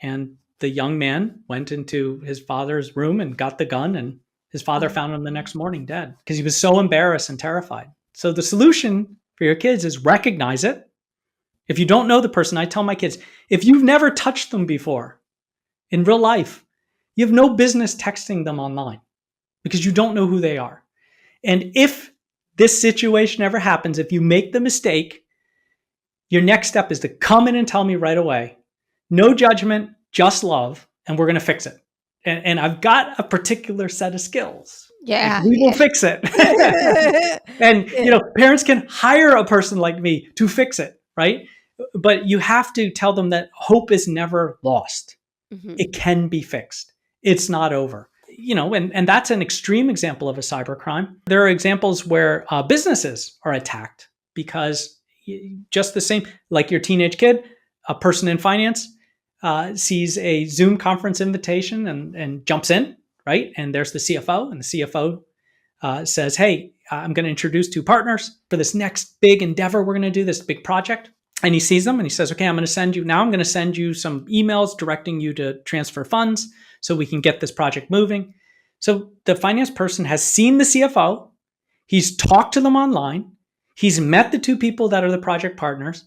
A: And the young man went into his father's room and got the gun, and his father found him the next morning dead because he was so embarrassed and terrified. So the solution for your kids is recognize it. If you don't know the person, I tell my kids, if you've never touched them before in real life, you have no business texting them online because you don't know who they are. And if this situation ever happens, if you make the mistake, your next step is to come in and tell me right away. No judgment, just love, and we're going to fix it. And I've got a particular set of skills.
B: Yeah.
A: We will fix it. And, parents can hire a person like me to fix it, right? But you have to tell them that hope is never lost. Mm-hmm. It can be fixed. It's not over. And that's an extreme example of a cybercrime. There are examples where businesses are attacked because just the same, like your teenage kid, a person in finance sees a Zoom conference invitation and jumps in, right? And there's the CFO, and the CFO says, hey, I'm going to introduce two partners for this next big endeavor. We're going to do this big project. And he sees them and he says, okay, I'm going to send you some emails directing you to transfer funds so we can get this project moving. So the finance person has seen the CFO. He's talked to them online. He's met the two people that are the project partners.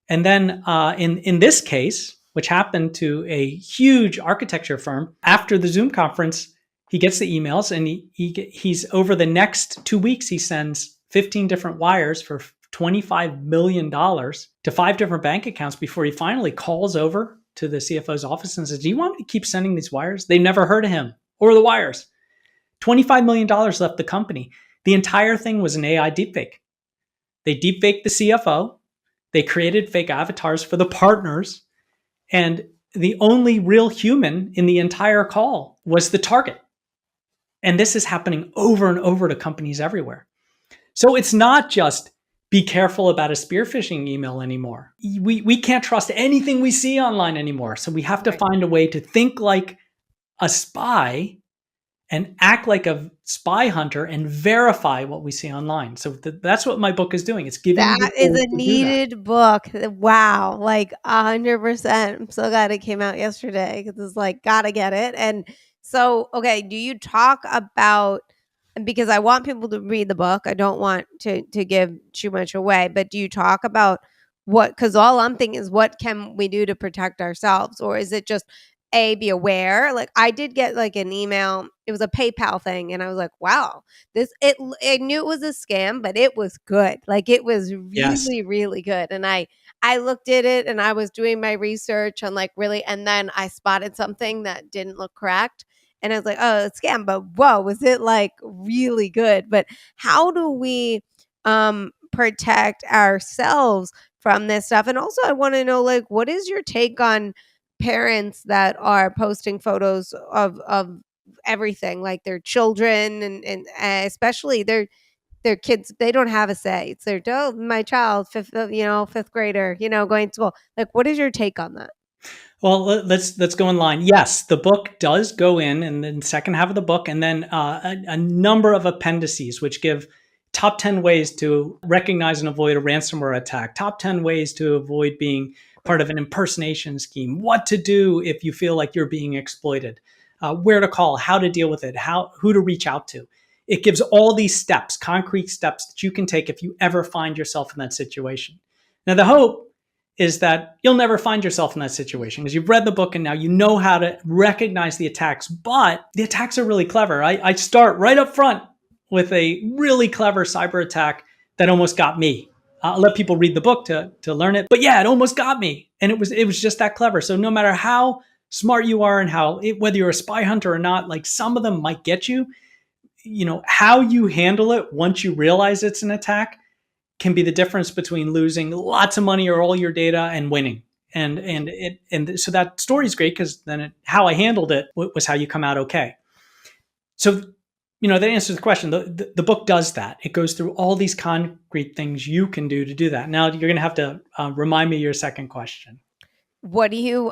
A: And then in this case, which happened to a huge architecture firm, after the Zoom conference, he gets the emails, and he's over the next 2 weeks, he sends 15 different wires for $25 million to 5 different bank accounts before he finally calls over to the CFO's office and says, do you want me to keep sending these wires? They never heard of him or the wires. $25 million left the company. The entire thing was an AI deepfake. They deepfaked the CFO. They created fake avatars for the partners. And the only real human in the entire call was the target. And this is happening over and over to companies everywhere. So it's not just be careful about a spear phishing email anymore. We can't trust anything we see online anymore. So we have to find a way to think like a spy and act like a spy hunter and verify what we see online. So that's what my book is doing. It's giving you the
B: That is
A: tools
B: a
A: to do that.
B: needed book. Wow. Like 100%. I'm so glad it came out yesterday because it's like, gotta get it. And so, okay, do you talk about, because I want people to read the book. I don't want to give too much away, but do you talk about because all I'm thinking is what can we do to protect ourselves? Or is it just be aware? Like I did get like an email. It was a PayPal thing. And I was like, wow, I knew it was a scam, but it was good. Like it was
A: Yes.
B: really, really good. And I looked at it and I was doing my research on like really, and then I spotted something that didn't look correct. And I was like, oh, it's scam, but whoa, was it like really good? But how do we protect ourselves from this stuff? And also I want to know, like, what is your take on parents that are posting photos of everything, like their children and especially their kids? They don't have a say. It's their my child, fifth grader, going to school. Like, what is your take on that?
A: Well, let's go in line. Yes, the book does go in the second half of the book, and then a number of appendices which give top 10 ways to recognize and avoid a ransomware attack, top 10 ways to avoid being part of an impersonation scheme, what to do if you feel like you're being exploited, where to call, how to deal with it, who to reach out to. It gives all these steps, concrete steps that you can take if you ever find yourself in that situation. Now, the hope is that you'll never find yourself in that situation because you've read the book and now you know how to recognize the attacks. But the attacks are really clever. I start right up front with a really clever cyber attack that almost got me. I'll let people read the book to learn it. But yeah, it almost got me. And it was just that clever. So no matter how smart you are and whether you're a spy hunter or not, like some of them might get you, how you handle it once you realize it's an attack can be the difference between losing lots of money or all your data and winning. And so that story is great because then how I handled it was how you come out okay. So, that answers the question. The book does that. It goes through all these concrete things you can do to do that. Now you're going to have to remind me your second question.
B: What do you,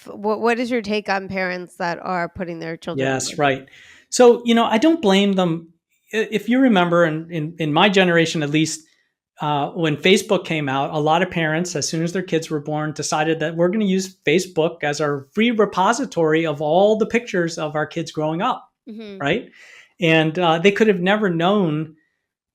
B: what is your take on parents that are putting their children?
A: Yes, right. So, I don't blame them. If you remember, in my generation at least, when Facebook came out, a lot of parents, as soon as their kids were born, decided that we're going to use Facebook as our free repository of all the pictures of our kids growing up, right? And they could have never known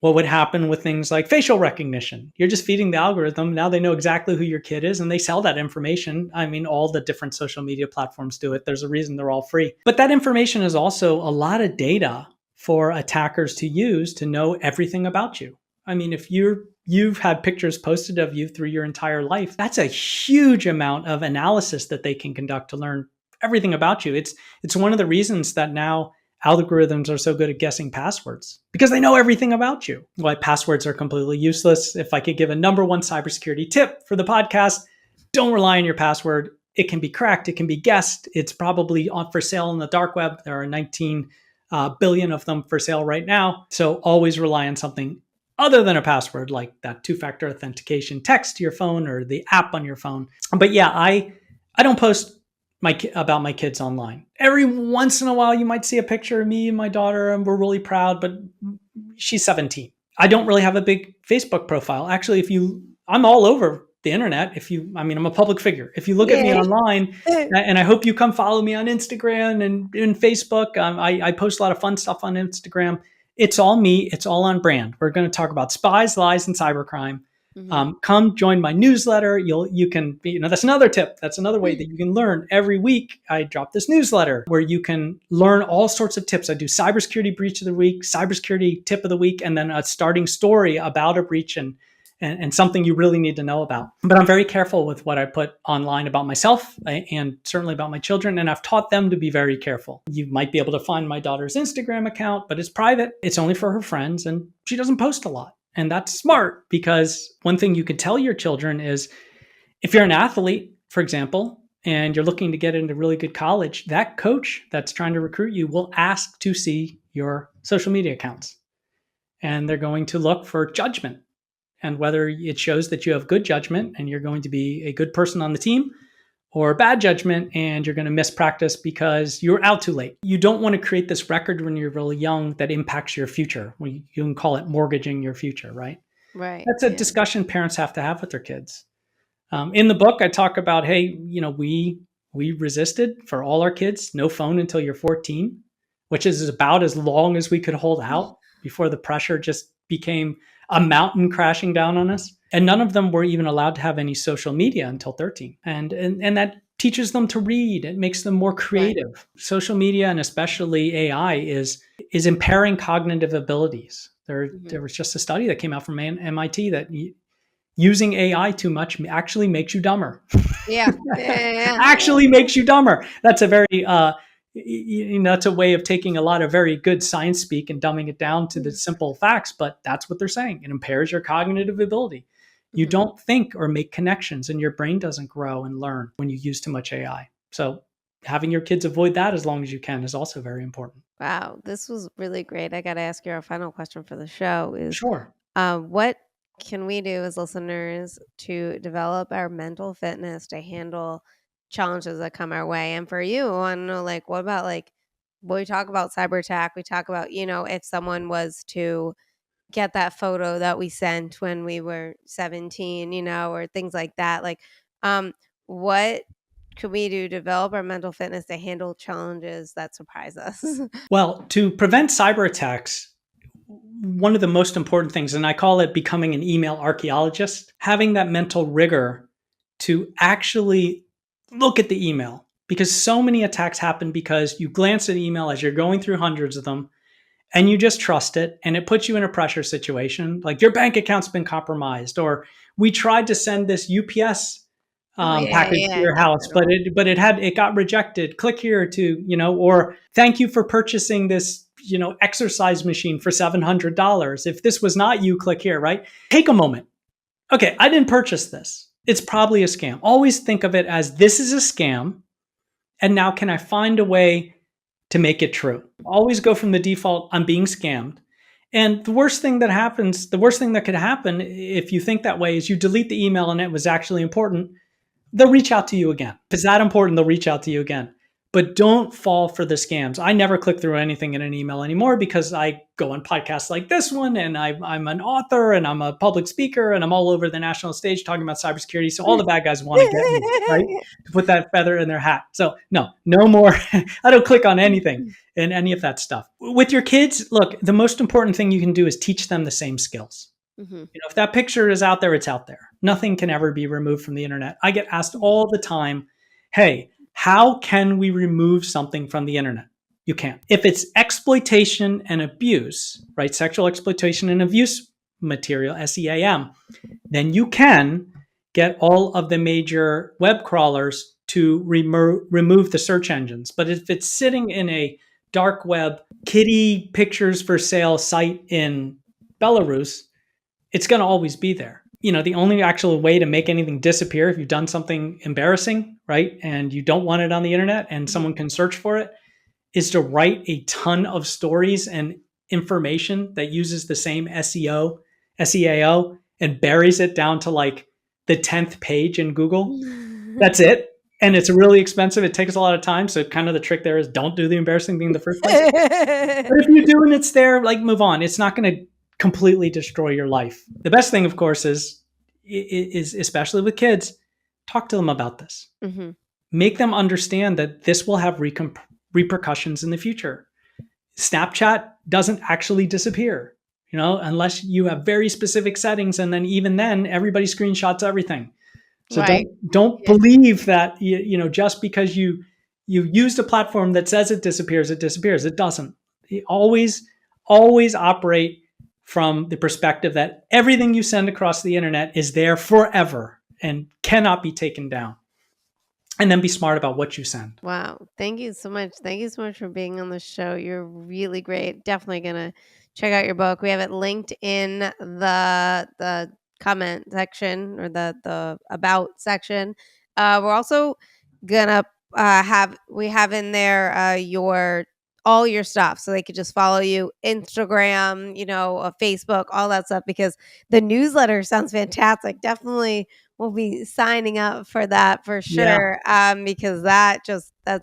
A: what would happen with things like facial recognition. You're just feeding the algorithm. Now they know exactly who your kid is and they sell that information. I mean, all the different social media platforms do it. There's a reason they're all free. But that information is also a lot of data for attackers to use to know everything about you. I mean, if you've had pictures posted of you through your entire life, that's a huge amount of analysis that they can conduct to learn everything about you. It's one of the reasons that now algorithms are so good at guessing passwords because they know everything about you. Why passwords are completely useless. If I could give a number one cybersecurity tip for the podcast, don't rely on your password. It can be cracked. It can be guessed. It's probably for sale on the dark web. There are 19 billion of them for sale right now. So always rely on something other than a password, like that two-factor authentication text to your phone or the app on your phone. But yeah, I don't post about my kids online. Every once in a while, you might see a picture of me and my daughter, and we're really proud, but she's 17. I don't really have a big Facebook profile. Actually, I'm all over the internet. I'm a public figure. If you look at me online, and I hope you come follow me on Instagram and Facebook, I post a lot of fun stuff on Instagram. It's all me. It's all on brand. We're going to talk about spies, lies, and cybercrime. Come join my newsletter. You can, that's another tip. That's another way that you can learn. Every week, I drop this newsletter where you can learn all sorts of tips. I do cybersecurity breach of the week, cybersecurity tip of the week, and then a starting story about a breach and and something you really need to know about. But I'm very careful with what I put online about myself and certainly about my children. And I've taught them to be very careful. You might be able to find my daughter's Instagram account, but it's private. It's only for her friends, and she doesn't post a lot. And that's smart, because one thing you can tell your children is, if you're an athlete, for example, and you're looking to get into really good college, that coach that's trying to recruit you will ask to see your social media accounts. And they're going to look for judgment, and whether it shows that you have good judgment and you're going to be a good person on the team, or bad judgment and you're going to miss practice because you're out too late. You don't want to create this record when you're really young that impacts your future. You can call it mortgaging your future, right?
B: Right.
A: That's a discussion parents have to have with their kids. In the book, I talk about, hey, we resisted for all our kids, no phone until you're 14, which is about as long as we could hold out before the pressure just became a mountain crashing down on us. And none of them were even allowed to have any social media until 13. And that teaches them to read. It makes them more creative. Right. Social media, and especially AI, is impairing cognitive abilities. There was just a study that came out from MIT that using AI too much actually makes you dumber.
B: Yeah.
A: Actually makes you dumber. That's a very that's a way of taking a lot of very good science speak and dumbing it down to the simple facts, but that's what they're saying. It impairs your cognitive ability. You don't think or make connections, and your brain doesn't grow and learn when you use too much AI. So having your kids avoid that as long as you can is also very important.
B: Wow, this was really great. I got to ask you our final question for the show is,
A: sure.
B: What can we do as listeners to develop our mental fitness to handle challenges that come our way? And for you, I want to know, like, what about, like, when we talk about cyber attack, we talk about, if someone was to get that photo that we sent when we were 17, or things like that. Like, what could we do to develop our mental fitness to handle challenges that surprise us?
A: Well, to prevent cyber attacks, one of the most important things, and I call it becoming an email archaeologist, having that mental rigor to actually look at the email, because so many attacks happen because you glance at email as you're going through hundreds of them and you just trust it, and it puts you in a pressure situation, like your bank account's been compromised, or we tried to send this UPS package to your house, but it got rejected. Click here to, or thank you for purchasing this, exercise machine for $700. If this was not you, click here, right? Take a moment. Okay, I didn't purchase this. It's probably a scam. Always think of it as, this is a scam, and now can I find a way to make it true? Always go from the default, I'm being scammed. And the worst thing that could happen if you think that way is you delete the email and it was actually important. They'll reach out to you again. If it's that important, they'll reach out to you again. But don't fall for the scams. I never click through anything in an email anymore, because I go on podcasts like this one, and I'm an author, and I'm a public speaker, and I'm all over the national stage talking about cybersecurity. So all the bad guys want to get me, right? To put that feather in their hat. So no more. I don't click on anything in any of that stuff. With your kids, look, the most important thing you can do is teach them the same skills. If that picture is out there, it's out there. Nothing can ever be removed from the internet. I get asked all the time, hey, how can we remove something from the internet? You can't. If it's exploitation and abuse, right? Sexual exploitation and abuse material, SEAM, then you can get all of the major web crawlers to remove the search engines. But if it's sitting in a dark web kitty pictures for sale site in Belarus, it's going to always be there. The only actual way to make anything disappear, if you've done something embarrassing, right, and you don't want it on the internet and someone can search for it, is to write a ton of stories and information that uses the same SEAO and buries it down to like the 10th page in Google. That's it. And it's really expensive. It takes a lot of time. So kind of the trick there is, don't do the embarrassing thing in the first place. But if you do and it's there, like, move on. It's not going to completely destroy your life. The best thing, of course, is especially with kids, talk to them about this. Make them understand that this will have repercussions in the future. Snapchat doesn't actually disappear, unless you have very specific settings, and then even then, everybody screenshots everything. So right. don't believe that just because you used a platform that says it disappears, it disappears. It doesn't. Always operate from the perspective that everything you send across the internet is there forever and cannot be taken down. And then be smart about what you send.
B: Wow. Thank you so much. Thank you so much for being on the show. You're really great. Definitely going to check out your book. We have it linked in the comment section or the about section. We're also going to have in there all your stuff, so they could just follow you, Instagram, Facebook, all that stuff, because the newsletter sounds fantastic. Definitely we'll be signing up for that for
A: Yeah.
B: sure. Because that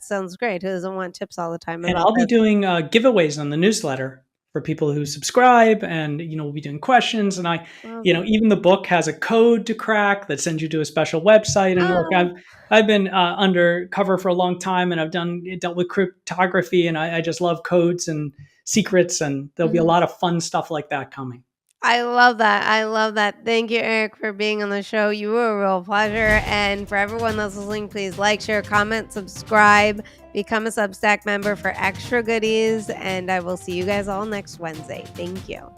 B: sounds great. Who doesn't want tips all the time
A: And
B: about
A: I'll be
B: this?
A: doing giveaways on the newsletter for people who subscribe, and we'll be doing questions. And even the book has a code to crack that sends you to a special website. And look, I've been undercover for a long time, and I've dealt with cryptography, and I just love codes and secrets, and there'll be a lot of fun stuff like that coming.
B: I love that. I love that. Thank you, Eric, for being on the show. You were a real pleasure. And for everyone that's listening, please like, share, comment, subscribe, become a Substack member for extra goodies. And I will see you guys all next Wednesday. Thank you.